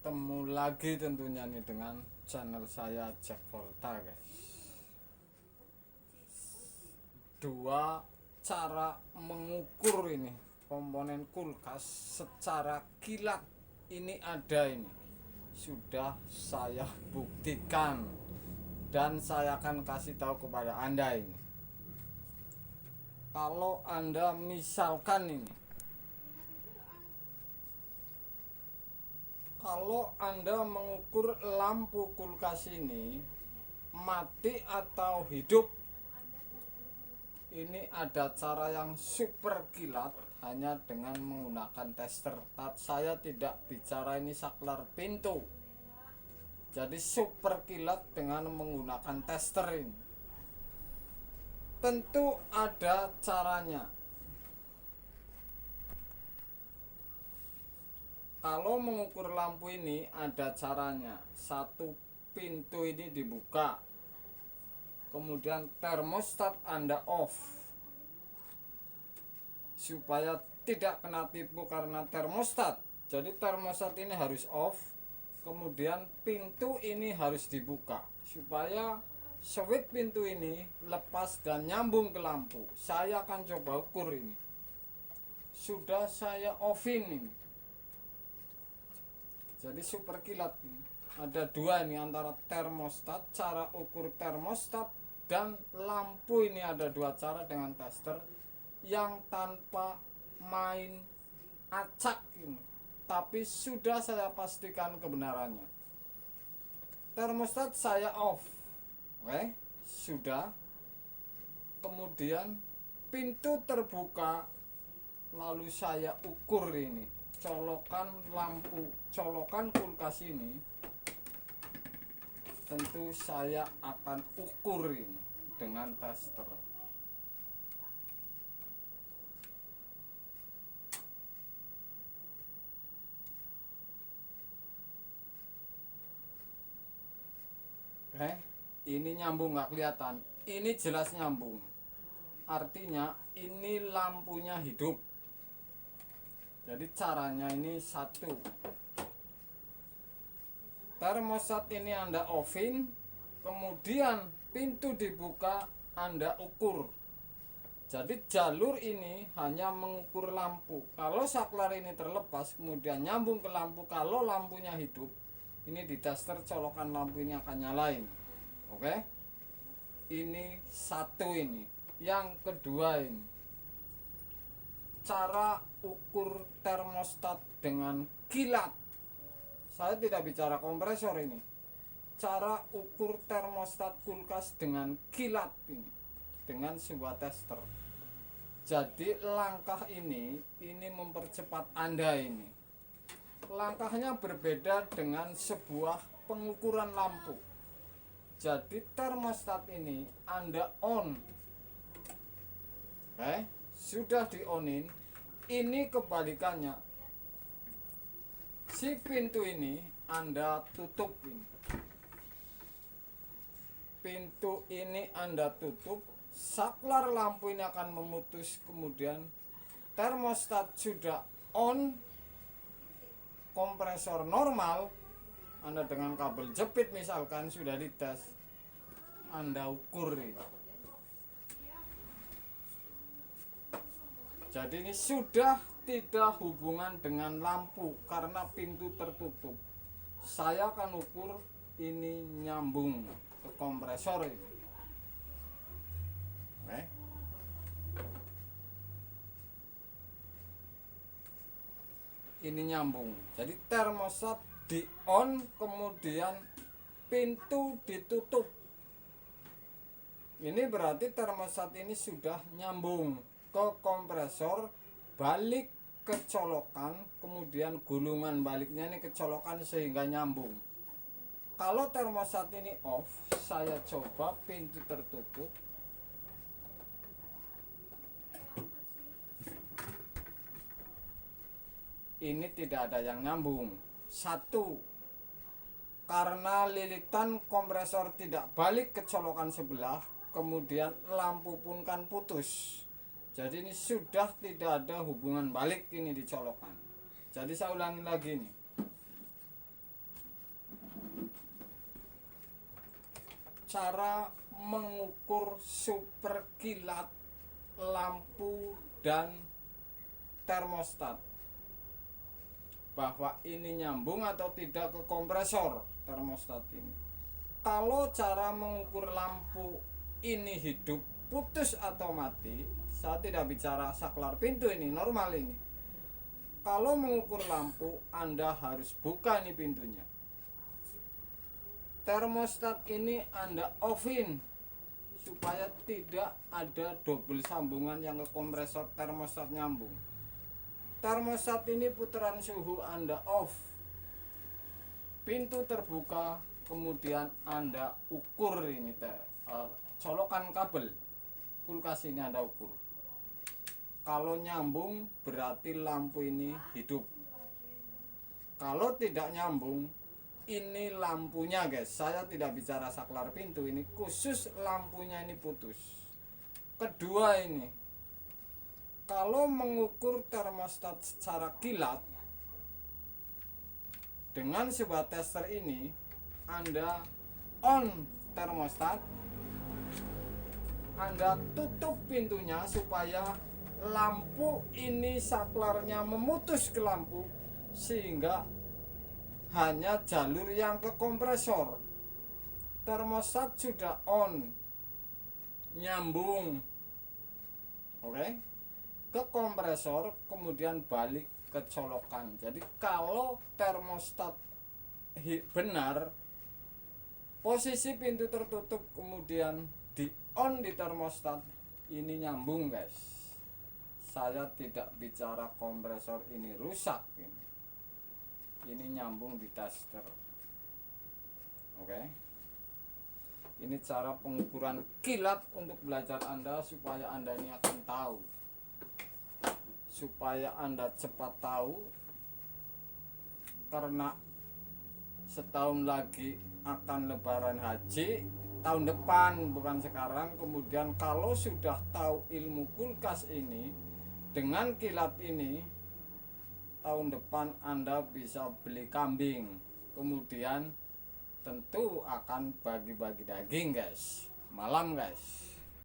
Ketemu lagi tentunya nih dengan channel saya Jack Volta, guys. Dua cara mengukur ini komponen kulkas secara kilat ini ada, ini sudah saya buktikan dan saya akan kasih tahu kepada Anda ini. Kalau Anda misalkan ini, kalau Anda mengukur lampu kulkas ini mati atau hidup, ini ada cara yang super kilat hanya dengan menggunakan tester. Saya tidak bicara ini saklar pintu, jadi super kilat dengan menggunakan tester ini. Tentu ada caranya. Kalau mengukur lampu ini ada caranya. Satu, pintu ini dibuka, kemudian termostat Anda off supaya tidak kena tipu karena termostat. Jadi termostat ini harus off, kemudian pintu ini harus dibuka supaya switch pintu ini lepas dan nyambung ke lampu. Saya akan coba ukur ini. Sudah saya offin ini. Jadi super kilat ini. Ada dua ini antara termostat, cara ukur termostat, dan lampu ini ada dua cara dengan tester yang tanpa main acak ini. Tapi sudah saya pastikan kebenarannya. Termostat saya off. Oke, sudah. Kemudian pintu terbuka, lalu saya ukur ini. Colokan lampu, colokan kulkas ini tentu saya akan ukur ini dengan tester. Oke, ini nyambung nggak kelihatan? Ini jelas nyambung. Artinya ini lampunya hidup. Jadi caranya ini satu, termostat ini Anda offin, kemudian pintu dibuka, Anda ukur. Jadi jalur ini hanya mengukur lampu. Kalau saklar ini terlepas kemudian nyambung ke lampu, kalau lampunya hidup, ini di tester colokan lampu ini akan nyalain. Oke, ini satu ini. Yang kedua ini, cara ukur termostat dengan kilat. Saya tidak bicara kompresor ini. Cara ukur termostat kulkas dengan kilat ini, dengan sebuah tester. Jadi langkah ini mempercepat Anda ini. Langkahnya berbeda dengan sebuah pengukuran lampu. Jadi termostat ini Anda on. Sudah di-onin, ini kebalikannya. Si pintu ini Anda tutup ini. Pintu ini Anda tutup, saklar lampu ini akan memutus, kemudian termostat sudah on, kompresor normal. Anda dengan kabel jepit misalkan sudah dites, Anda ukur ini. Jadi ini sudah tidak hubungan dengan lampu karena pintu tertutup. Saya akan ukur ini nyambung ke kompresor ini. Oke. Ini nyambung. Jadi termostat di on, kemudian pintu ditutup. Ini berarti termostat ini sudah nyambung ke kompresor, balik ke colokan, kemudian gulungan baliknya ini ke colokan sehingga nyambung. Kalau termostat ini off, saya coba pintu tertutup. Ini tidak ada yang nyambung. Satu, karena lilitan kompresor tidak balik ke colokan sebelah, kemudian lampu pun kan putus. Jadi ini sudah tidak ada hubungan balik ini di colokan. Jadi saya ulangi lagi nih. cara mengukur super kilat lampu dan termostat, bahwa ini nyambung atau tidak ke kompresor termostat ini. Kalau cara mengukur lampu ini hidup, putus atau mati, saya tidak bicara saklar pintu, ini normal ini. Kalau mengukur lampu, Anda harus buka ini pintunya. Termostat ini Anda offin supaya tidak ada double sambungan yang ke kompresor termostat nyambung. Termostat ini putaran suhu Anda off, pintu terbuka, kemudian Anda ukur ini colokan kabel kulkas ini Anda ukur. Kalau nyambung berarti lampu ini hidup. Kalau tidak nyambung, ini lampunya guys, saya tidak bicara saklar pintu, ini khusus lampunya ini putus. Kedua ini, kalau mengukur termostat secara kilat dengan sebuah tester ini, Anda on termostat, Anda tutup pintunya supaya lampu ini saklarnya memutus ke lampu, sehingga hanya jalur yang ke kompresor. Termostat sudah on, nyambung, oke, ke kompresor, kemudian balik ke colokan. Jadi kalau termostat benar, posisi pintu tertutup kemudian di on di termostat, ini nyambung guys. Saya tidak bicara kompresor ini rusak, ini nyambung di tester. Oke. Ini cara pengukuran kilat untuk belajar Anda, supaya Anda ini akan tahu, supaya Anda cepat tahu, karena setahun lagi akan lebaran haji, tahun depan bukan sekarang. Kemudian kalau sudah tahu ilmu kulkas ini dengan kilat ini, tahun depan Anda bisa beli kambing, kemudian tentu akan bagi-bagi daging guys. Malam guys.